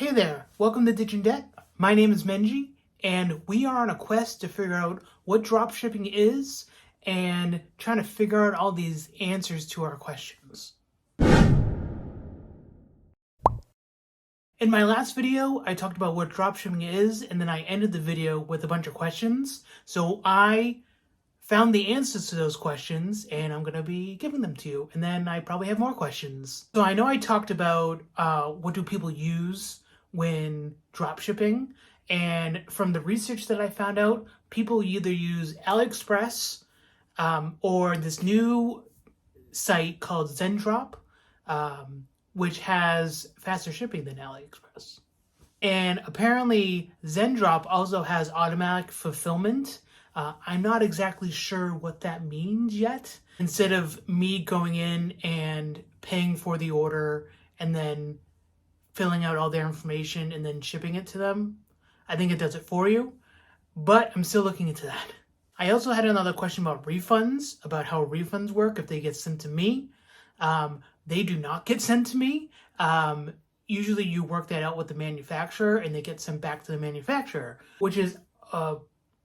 Hey there, welcome to Ditch and Debt. My name is Menji, and we are on a quest to figure out what dropshipping is and trying to figure out all these answers to our questions. In my last video, I talked about what dropshipping is, and then I ended the video with a bunch of questions. So I found the answers to those questions, and I'm going to be giving them to you. And then I probably have more questions. So I know I talked about what do people use when dropshipping, and from the research that I found out, people either use AliExpress or this new site called Zendrop, which has faster shipping than AliExpress. And apparently Zendrop also has automatic fulfillment. I'm not exactly sure what that means yet. Instead of me going in and paying for the order and then filling out all their information and then shipping it to them, I think it does it for you, but I'm still looking into that. I also had another question about refunds, about how refunds work if they get sent to me. They do not get sent to me. Usually you work that out with the manufacturer and they get sent back to the manufacturer, which is a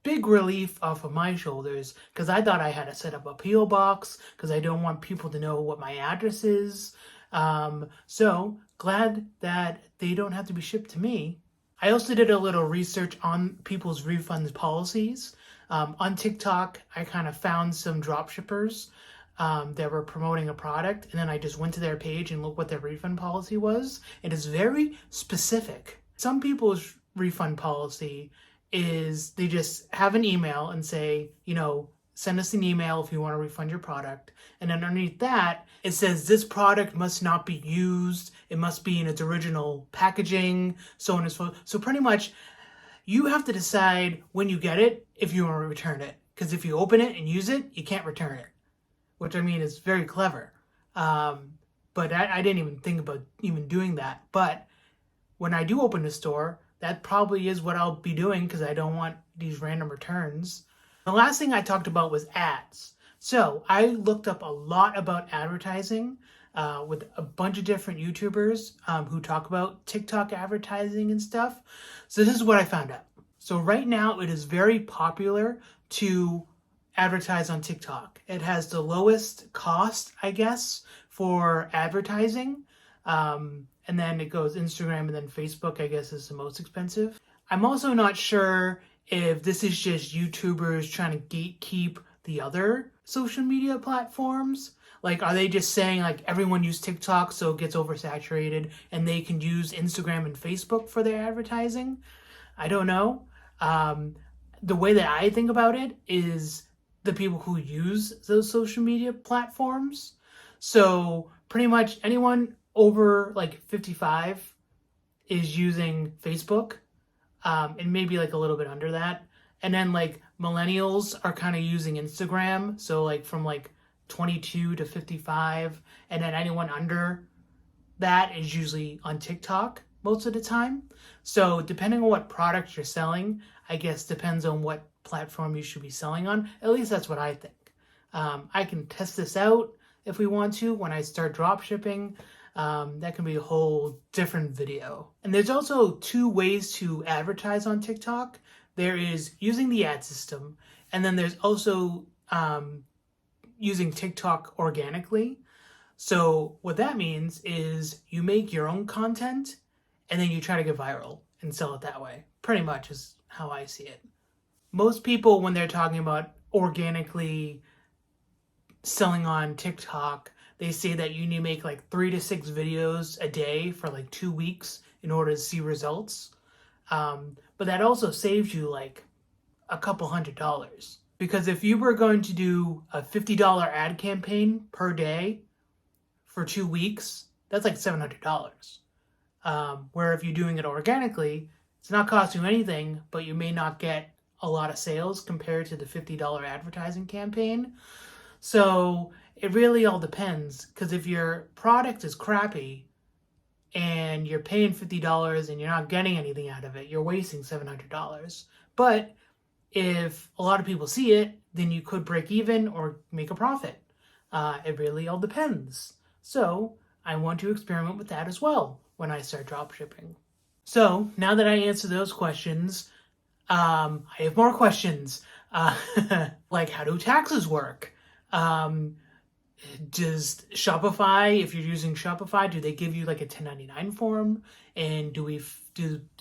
big relief off of my shoulders because I thought I had to set up a P.O. box because I don't want people to know what my address is. So glad that they don't have to be shipped to me. I also did a little research on people's refunds policies. On TikTok, I kind of found some dropshippers that were promoting a product, and then I just went to their page and looked what their refund policy was. It is very specific. Some people's refund policy is they just have an email and say, send us an email if you want to refund your product. And underneath that, it says this product must not be used. It must be in its original packaging, so on and so forth. So pretty much you have to decide when you get it if you want to return it. Because if you open it and use it, you can't return it, which I mean is very clever. But I didn't even think about even doing that. But when I do open the store, that probably is what I'll be doing because I don't want these random returns. The last thing I talked about was ads. So I looked up a lot about advertising with a bunch of different YouTubers who talk about TikTok advertising and stuff. So this is what I found out. So right now it is very popular to advertise on TikTok. It has the lowest cost, I guess, for advertising. And then it goes Instagram, and then Facebook, I guess, is the most expensive. I'm also not sure if this is just YouTubers trying to gatekeep the other social media platforms. Like, are they just saying, like, everyone use TikTok so it gets oversaturated and they can use Instagram and Facebook for their advertising? I don't know. The way that I think about it is the people who use those social media platforms. So pretty much anyone over like 55 is using Facebook, and maybe like a little bit under that. And then like millennials are kind of using Instagram. So like from like 22 to 55, and then anyone under that is usually on TikTok most of the time. So depending on what product you're selling, I guess depends on what platform you should be selling on. At least that's what I think. I can test this out if we want to when I start drop shipping. That can be a whole different video. And there's also two ways to advertise on TikTok. There is using the ad system, and then there's also using TikTok organically. So what that means is you make your own content and then you try to get viral and sell it that way. Pretty much is how I see it. Most people, when they're talking about organically selling on TikTok, they say that you need to make like 3 to 6 videos a day for like 2 weeks in order to see results. But that also saves you like a couple $100. Because if you were going to do a $50 ad campaign per day for 2 weeks, that's like $700. Where if you're doing it organically, it's not costing you anything, but you may not get a lot of sales compared to the $50 advertising campaign. So it really all depends, because if your product is crappy and you're paying $50 and you're not getting anything out of it, you're wasting $700. But if a lot of people see it, then you could break even or make a profit. It really all depends. So I want to experiment with that as well when I start dropshipping. So now that I answered those questions, I have more questions. Uh, like, how do taxes work? Um, does Shopify, if you're using Shopify, do they give you like a 1099 form? And do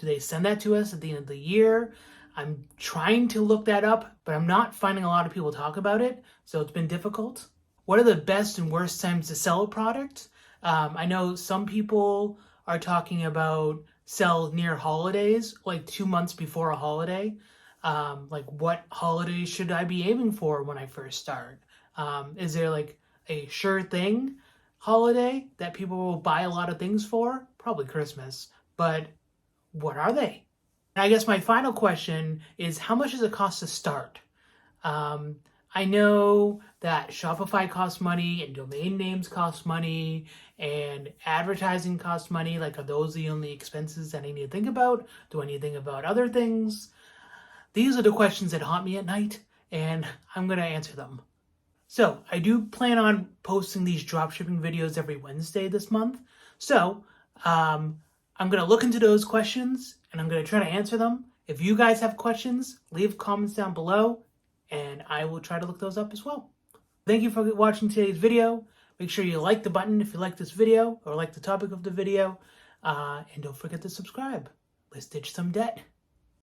they send that to us at the end of the year? I'm trying to look that up, but I'm not finding a lot of people talk about it, so it's been difficult. What are the best and worst times to sell a product? I know some people are talking about sell near holidays, like 2 months before a holiday. Like, what holidays should I be aiming for when I first start? Is there like a sure thing holiday that people will buy a lot of things for? Probably Christmas. But what are they? I guess my final question is, how much does it cost to start? Um, I know that Shopify costs money and domain names cost money and advertising costs money. Like, are those the only expenses that I need to think about? Do I need to think about other things? These are the questions that haunt me at night, and I'm going to answer them. So I do plan on posting these dropshipping videos every Wednesday this month. So I'm going to look into those questions and I'm going to try to answer them. If you guys have questions, leave comments down below and I will try to look those up as well. Thank you for watching today's video. Make sure you like the button if you like this video or like the topic of the video. And don't forget to subscribe. Let's ditch some debt.